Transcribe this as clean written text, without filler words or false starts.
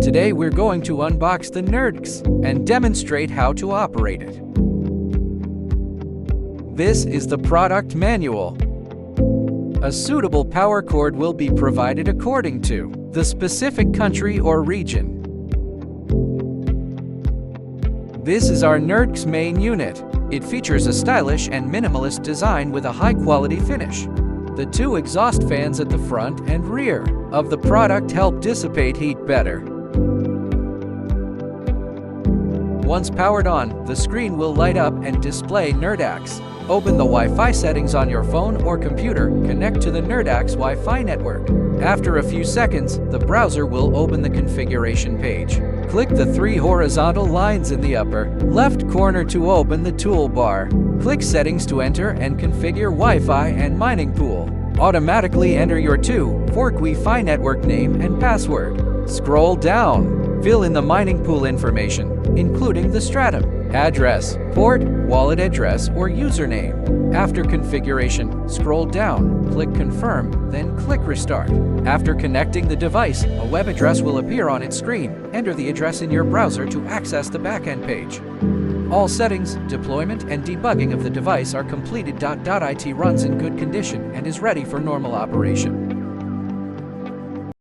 Today we're going to unbox the NerdQX and demonstrate how to operate it. This is the product manual. A suitable power cord will be provided according to the specific country or region. This is our NerdQX main unit. It features a stylish and minimalist design with a high-quality finish. The two exhaust fans at the front and rear of the product help dissipate heat better. Once powered on, the screen will light up and display NerdQX. Open the Wi-Fi settings on your phone or computer, connect to the NerdQX Wi-Fi network. After a few seconds, the browser will open the configuration page. Click the three horizontal lines in the upper left corner to open the toolbar. Click Settings to enter and configure Wi-Fi and mining pool. Automatically enter your 2-fork Wi-Fi network name and password. Scroll down. Fill in the mining pool information, including the stratum, address, port, wallet address, or username. After configuration, scroll down, click Confirm, then click Restart. After connecting the device, a web address will appear on its screen. Enter the address in your browser to access the backend page. All settings, deployment, and debugging of the device are completed. .it runs in good condition and is ready for normal operation.